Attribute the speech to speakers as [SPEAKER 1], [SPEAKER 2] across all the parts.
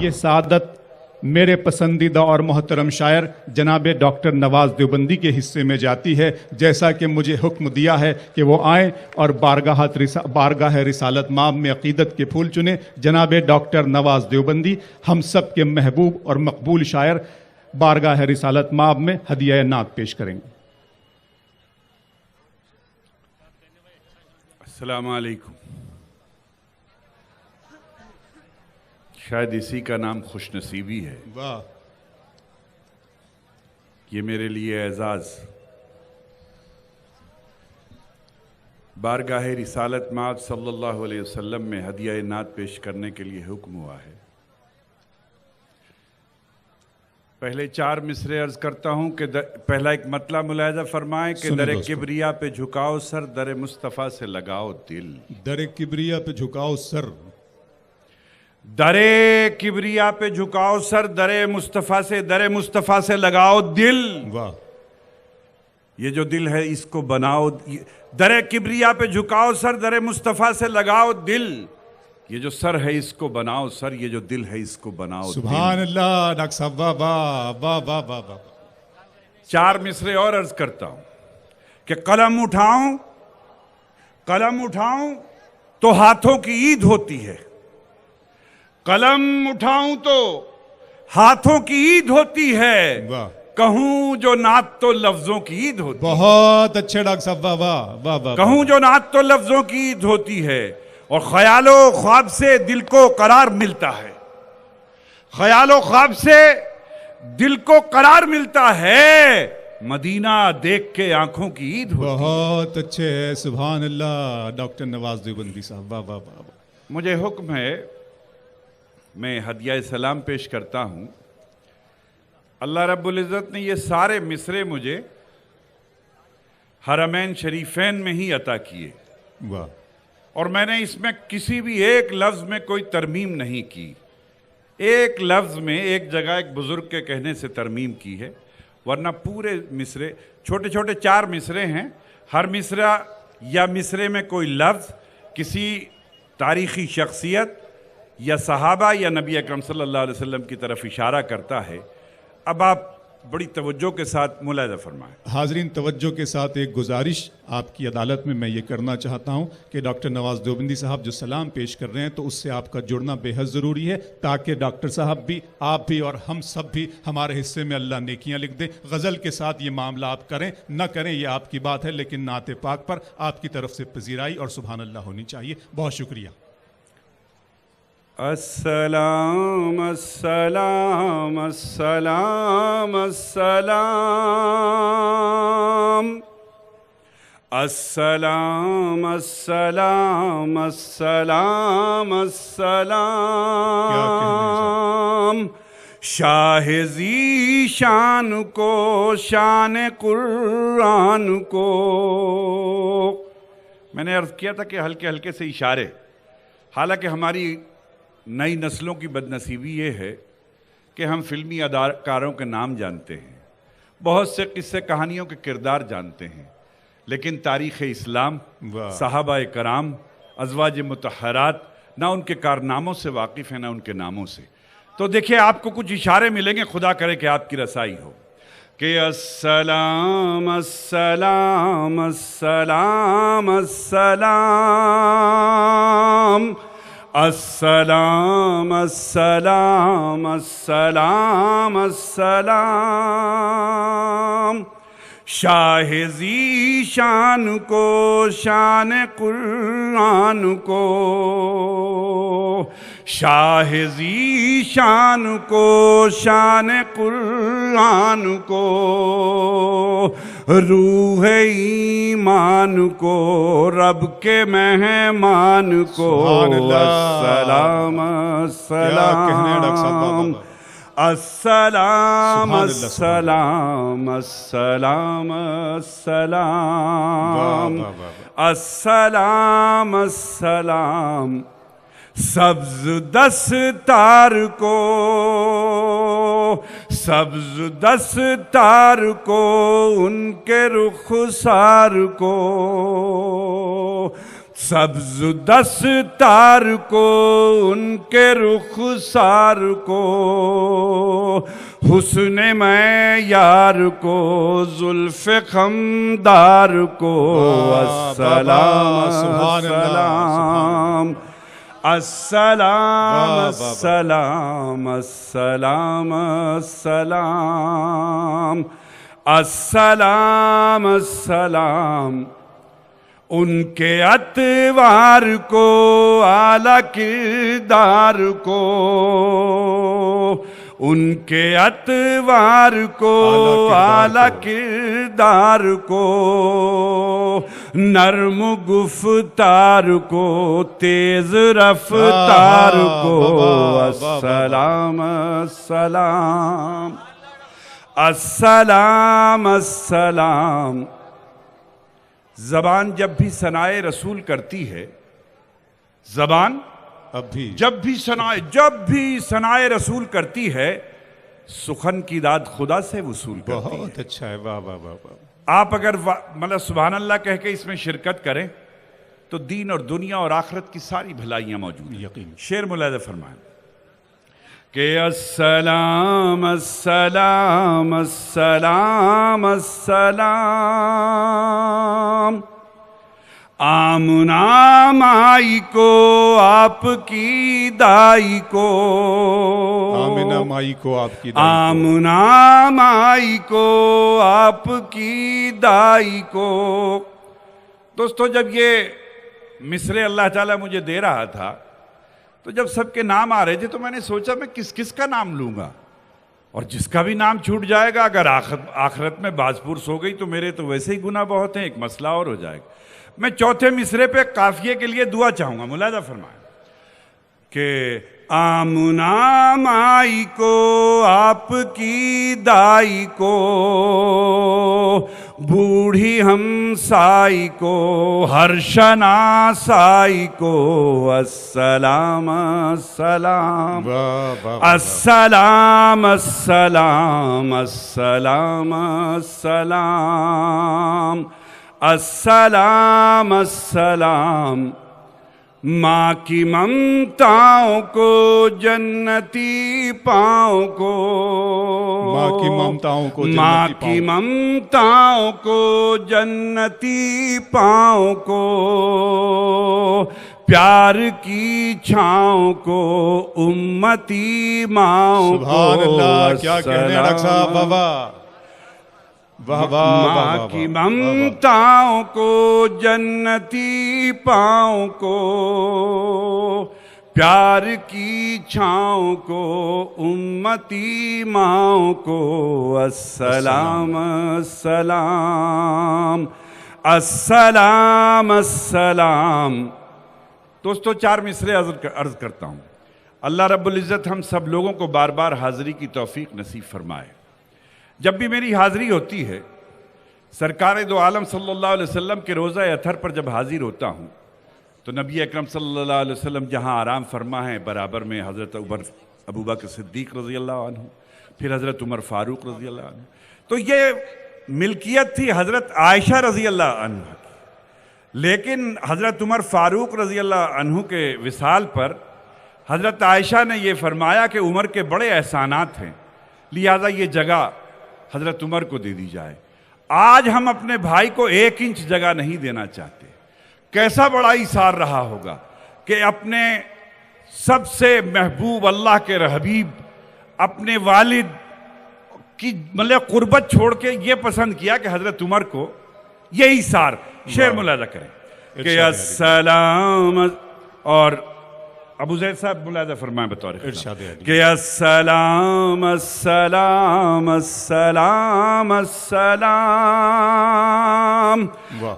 [SPEAKER 1] ये सादत मेरे पसंदीदा और मोहतरम शायर जनाब डॉक्टर नवाज देवबंदी के हिस्से में जाती है, जैसा कि मुझे हुक्म दिया है कि वो आएँ और बारगाह रिसालत माब में अकीदत के फूल चुने। जनाब डॉक्टर नवाज देवबंदी हम सब के महबूब और मकबूल शायर बारगाह रिसालत माब में हदिया नात पेश करेंगे।
[SPEAKER 2] अस्सलामु अलैकुम। शायद इसी का नाम खुशनसीबी है।
[SPEAKER 1] वाह।
[SPEAKER 2] ये मेरे लिए एजाज बारगाह रिसालत माब सल्लल्लाहु अलैहि वसल्लम में हदिया नात पेश करने के लिए हुक्म हुआ है। पहले 4 मिसरे अर्ज करता हूं कि पहला एक मतला मुलाहिजा फरमाएं कि दरे किबरिया पे झुकाओ सर, दरे मुस्तफ़ा से लगाओ दिल।
[SPEAKER 1] दरे किबरिया पे झुकाओ सर,
[SPEAKER 2] दरे किबरिया पे झुकाओ सर, दरे मुस्तफ़ा से लगाओ दिल।
[SPEAKER 1] वाह।
[SPEAKER 2] ये जो दिल है इसको बनाओ। दरे किबरिया पे झुकाओ सर, दरे मुस्तफ़ा से लगाओ दिल। ये जो सर है इसको बनाओ सर, ये जो दिल है इसको बनाओ।
[SPEAKER 1] सुभान अल्लाह। डॉक्टर साहब वाह वाह वाह वाह वाह वाह।
[SPEAKER 2] 4 मिसरे और अर्ज करता हूं कि कलम उठाऊं तो हाथों की ईद होती है। कलम उठाऊं तो हाथों की ईद होती है।
[SPEAKER 1] वाह।
[SPEAKER 2] कहूं जो नात तो लफ्जों की ईद होती है।
[SPEAKER 1] बहुत अच्छे डॉक्टर साहब वाह वाह वाह वाह।
[SPEAKER 2] कहूं जो नात तो लफ्जों की ईद होती है और ख्यालो ख्वाब से दिल को करार मिलता है। ख्यालो ख्वाब से दिल को करार मिलता है। मदीना देख के आंखों की ईद होती है।
[SPEAKER 1] बहुत अच्छे है। सुभान अल्लाह डॉक्टर नवाज देवबंदी साहब वाह वाह वाह।
[SPEAKER 2] मुझे हुक्म है, मैं हदिया सलाम पेश करता हूं। अल्लाह रब्बुल इज़्ज़त ने ये सारे मिसरे मुझे हरमैन शरीफैन में ही अता किए।
[SPEAKER 1] वाह।
[SPEAKER 2] और मैंने इसमें किसी भी एक लफ्ज़ में कोई तरमीम नहीं की। एक लफ्ज़ में एक जगह एक बुज़ुर्ग के कहने से तरमीम की है, वरना पूरे मिसरे छोटे छोटे 4 मिसरे हैं। हर मिसरा या मिसरे में कोई लफ्ज़ किसी तारीख़ी शख्सियत या सहाबा या नबी अकरम सल्लल्लाहु अलैहि वसल्लम की तरफ इशारा करता है। अब आप बड़ी तवज्जो के साथ मुलाहिज़ा फरमाएं।
[SPEAKER 1] हाज़रीन, तवज्जो के साथ एक गुजारिश आपकी अदालत में मैं ये करना चाहता हूँ कि डॉक्टर नवाज देवबंदी साहब जो सलाम पेश कर रहे हैं तो उससे आपका जुड़ना बेहद ज़रूरी है, ताकि डॉक्टर साहब भी, आप भी और हम सब भी हमारे हिस्से में अल्लाह नेकियां लिख दे। गज़ल के साथ ये मामला आप करें न करें ये आपकी बात है, लेकिन नाते पाक पर आपकी तरफ से पजीराई और सुभान अल्लाह होनी चाहिए। बहुत शुक्रिया।
[SPEAKER 2] अस्सलाम अस्सलाम अस्सलाम अस्सलाम अस्सलाम अस्सलाम अस्सलाम अस्सलाम। शाहिज़ी शान को, शान कुरान को। मैंने अर्ज़ किया था कि हल्के हल्के से इशारे। हालांकि हमारी नई नस्लों की बदनसीबी ये है कि हम फिल्मी अदाकारों के नाम जानते हैं, बहुत से किस्से कहानियों के किरदार जानते हैं, लेकिन तारीख़ इस्लाम, सहाबा कराम, अज़वाज मुतहरात ना उनके कारनामों से वाकिफ़ हैं ना उनके नामों से। तो देखिए, आपको कुछ इशारे मिलेंगे, खुदा करे कि आपकी रसाई हो कि अस्सलाम अस्सलाम अस्सलाम अस्सलाम अस्सलाम अस्सलाम अस्सलाम अस्सलाम। शाहिज़ी शान को, शान कुरान को। शाहिज़ी शान को, शान कुरान को। रूह ईमान को, रब के मेहमान को। अस्सलाम अस्सलाम अस्सलाम अस्सलाम अस्सलाम अस्सलाम अस्सलाम अस्सलाम। सब्ज दस्तार को, सब्ज दस्तार को, उनके रुखसार को। सब्ज दस्तार को उनके रुखसार को, हुस्न मैं यार को जुल्फ़े खमदार को, अस्सलाम अस्सलाम अस्सलाम अस्सलाम अस्सलाम अस्सलाम अस्सलाम अस्सलाम उनके अतवार को, आला किरदार को, उनके अतवार को, आला किरदार को, नर्म गुफ्तार को, तेज रफ्तार को, अस्सलाम अस्सलाम अस्सलाम अस्सलाम। जबान जब भी सनाए रसूल करती है, जबान जब भी सनाए रसूल करती है, सुखन की दाद खुदा से वसूल करती है।
[SPEAKER 1] बहुत अच्छा है, वाह वाह वाह वाह।
[SPEAKER 2] आप अगर मतलब सुभान अल्लाह कह के इसमें शिरकत करें तो दीन और दुनिया और आखिरत की सारी भलाइयां मौजूद हैं।
[SPEAKER 1] यकीन। शेर
[SPEAKER 2] शेर मुलाहिजा फरमाएं कि अस्सलाम अस्सलाम अस्सलाम अस्सलाम आमना माई को आपकी दाई को,
[SPEAKER 1] आमिना माई को आपकी दाई
[SPEAKER 2] आमना माई को आपकी दाई को। दोस्तों, जब ये मिसरे अल्लाह ताला मुझे दे रहा था तो जब सबके नाम आ रहे थे तो मैंने सोचा मैं किस किस का नाम लूंगा, और जिसका भी नाम छूट जाएगा, अगर आखिरत में बाजपुरस हो गई तो मेरे तो वैसे ही गुनाह बहुत हैं, एक मसला और हो जाएगा। मैं चौथे मिसरे पे काफिये के लिए दुआ चाहूंगा। मुलाहिजा फरमाएं कि आमना माई को आपकी दाई को, बूढ़ी हमसाई को, हर्षना साई को, अस्सलाम अस्सलाम अस्सलाम अस्सलाम अस्सलाम अस्सलाम अस्सलाम अस्सलाम। माँ की ममताओं को जन्नती पाँव को,
[SPEAKER 1] माँ की ममताओं को,
[SPEAKER 2] माँ की ममताओं को जन्नती पाँव को, प्यार की छाँव को उम्मती माँव को।
[SPEAKER 1] सुभान अल्लाह, क्या कहने डॉक्टर साहब, बाबा वाह वाह।
[SPEAKER 2] माँ की ममताओं को जन्नती पाँव को, प्यार की छाँव को उम्मती माँव को, अस्सलाम अस्सलाम अस्सलाम अस्सलाम। दोस्तों, 4 मिसरे अर्ज करता हूँ। अल्लाह रब्बुल इज़्ज़त हम सब लोगों को बार बार हाज़िरी की तौफीक नसीब फरमाए। जब भी मेरी हाज़िरी होती है, सरकार दो आलम सल्लल्लाहु अलैहि वसल्लम के रोज़ा अतहर पर जब हाजिर होता हूँ तो नबी अकरम सल्लल्लाहु अलैहि वसल्लम जहाँ आराम फरमा है, बराबर में हज़रत अबू बकर सिद्दीक़ रज़ी अल्लाह अन्हु, फिर हज़रत उमर फ़ारूक रज़ी अल्लाह अन्हु। तो ये मिल्कियत थी हज़रत आयशा रज़ी अल्लाह अन्हा की, लेकिन हज़रत उमर फ़ारूक रज़ी अल्लाह अन्हु के विसाल पर हज़रत आयशा ने ये फरमाया कि उमर के बड़े एहसानात हैं, लिहाजा ये जगह हज़रत उमर को दे दी जाए। आज हम अपने भाई को 1 इंच जगह नहीं देना चाहते। कैसा बड़ा इसार रहा होगा कि अपने सबसे महबूब अल्लाह के हबीब अपने वालिद की मतलब कुर्बत छोड़ के ये पसंद किया कि हज़रत उमर को ये इसार। शेर मुलाहिजा करें कि अस्सलाम, और अबू ज़ैद साहब मुलाहिजा फरमाएं बतौर कि अस्सलाम अस्सलाम अस्सलाम अस्सलाम,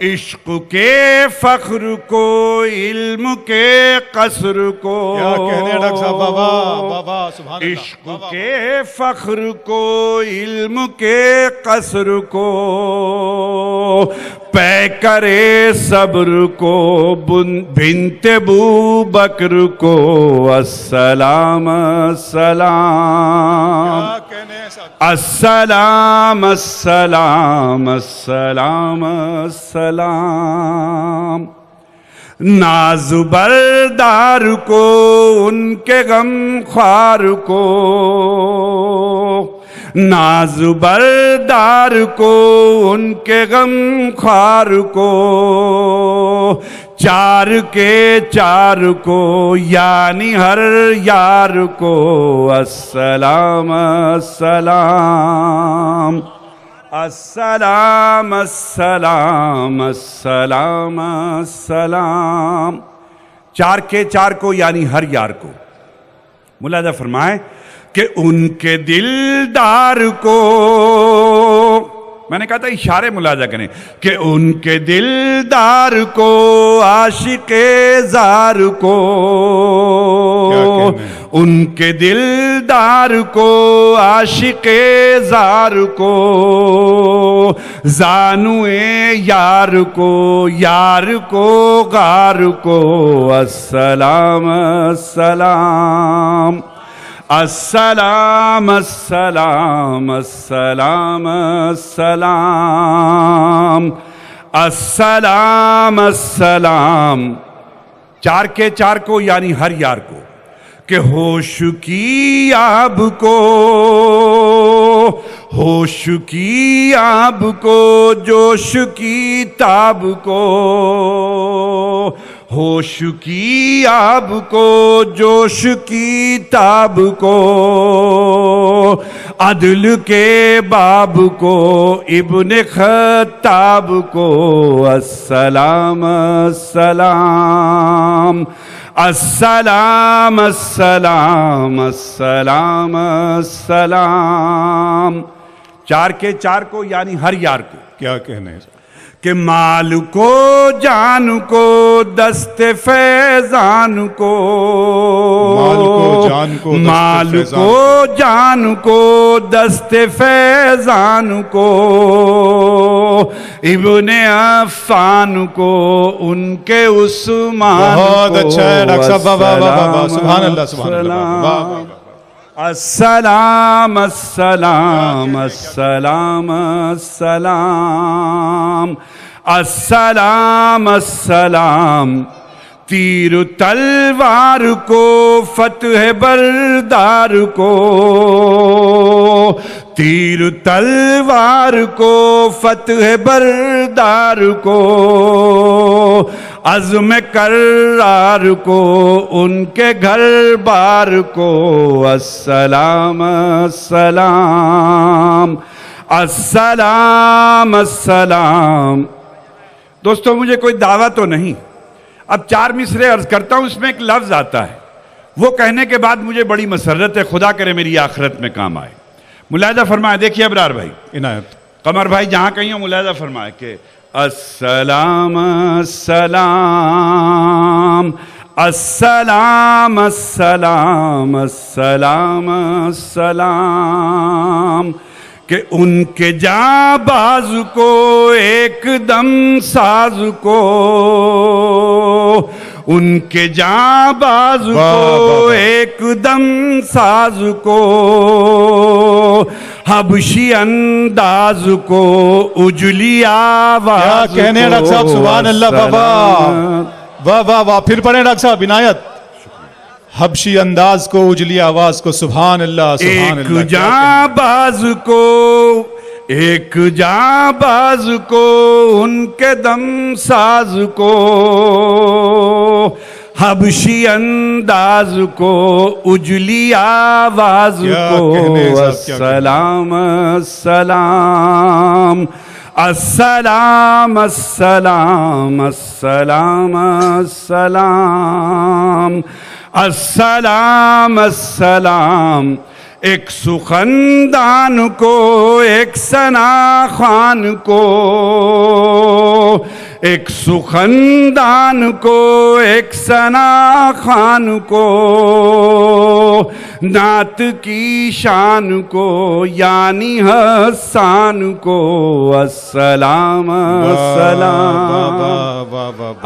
[SPEAKER 2] इश्क के फ़ख्र को, इल्म के कसर को,
[SPEAKER 1] क्या कहने डॉक्टर साहब, बाबा बाबा सुभान अल्लाह।
[SPEAKER 2] इश्क के फ़ख्र को, इल्म के कसर को, पै करे सब्र को, बिन्ते बू बकर को, अस्सलाम अस्सलाम अस्सलाम अस्सलाम अस्सलाम अस्सलाम। नाजुबरदार को उनके गम ख्वार को, नाजुबरदार को उनके गम ख्वार को, चार के चार को यानी हर यार को अस्सलाम अस्सलाम अस्सलाम अस्सलाम अस्सलाम अस्सलाम। चार के चार को यानी हर यार को। मुलाजा फरमाए कि उनके दिलदार को, मैंने कहा था इशारे मुलाजा करें, कि उनके दिलदार को आशिके जार को, उनके दिलदार को आशिके जार को, जानुए यार को गार को अस्सलाम अस्सलाम अस्सलाम अस्सलाम अस्सलाम अस्सलाम अस्सलाम अस्सलाम। चार के चार को यानी हर यार को, कि होश की आब को, होश की आब को, जोश की ताब को, होश की आब को, जोश की ताब को, अदल के बाब को, इब्ने खत्ताब को अस्सलाम अस्सलाम अस्सलाम अस्सलाम अस्सलाम अस्सलाम। चार के चार को यानी हर यार को।
[SPEAKER 1] क्या कहने हैं
[SPEAKER 2] कि माल को जान को दस्ते फैजान को,
[SPEAKER 1] माल को जान को,
[SPEAKER 2] माल को जान को दस्ते फैजान को, इब्ने अफ़ान को उनके उस्मान।
[SPEAKER 1] बहुत अच्छा है डॉक्टर साहब, वाह वाह वाह, सुभान अल्लाह सुभान अल्लाह, वाह वाह।
[SPEAKER 2] अस्सलाम अस्सलाम अस्सलाम अस्सलाम अस्सलाम अस्सलाम। तीर तलवार को फतह बरदार को, तीर तलवार को फतह बरदार को, अज़्म कर्रार को उनके घर बार को अस्सलाम अस्सलाम अस्सलाम अस्सलाम। दोस्तों मुझे कोई दावा तो नहीं, अब चार मिसरे अर्ज करता हूं, इसमें एक लफ्ज आता है, वो कहने के बाद मुझे बड़ी मसरत है, खुदा करे मेरी आखिरत में काम आए। मुलाहिजा फरमाए, देखिए अबरार भाई,
[SPEAKER 1] इनायत,
[SPEAKER 2] कमर भाई, जहां कहीं हो मुलाहिजा फरमाए कि अस्सलाम अस्सलाम अस्सलाम अस्सलाम अस्सलाम अस्सलाम। कि उनके जाबाज को एकदम साज को, उनके जाबाज को एकदम साज को, हबशी अंदाज को उजली आवाज।
[SPEAKER 1] क्या कहने हैं डॉक्टर साहब, सुभान अल्लाह, वाह वाह वाह वाह। फिर पढ़े डॉक्टर साहब, इनायत। हबशी अंदाज को उजली आवाज को सुभान अल्लाह सुभान अल्लाह।
[SPEAKER 2] एक जाबाज को, एक जाबाज को उनके दम साज को, हबशी अंदाज को उजली आवाज को अस्सलाम अस्सलाम अस्सलाम अस्सलाम अस्सलाम अस्सलाम अस्सलाम अस्सलाम। एक सुखनदान को, एक सना खान को, एक सुखनदान को, एक सना खान को, नात की शान को यानी हसान को अस्सलाम अस्सलाम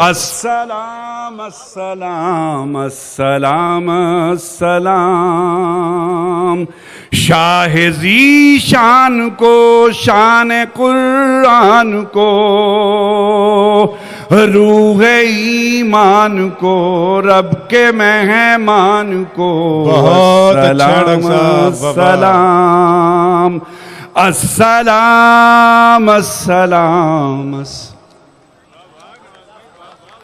[SPEAKER 2] अस्सलाम अस्सलाम अस्सलाम अस्सलाम। शाह ज़ीशान को, शान कुरान को, रूह ईमान को, रब के मेहमान को
[SPEAKER 1] बहुत अच्छा डॉक्टर साहब,
[SPEAKER 2] सलाम अस्सलाम अस्सलाम अस्सलाम।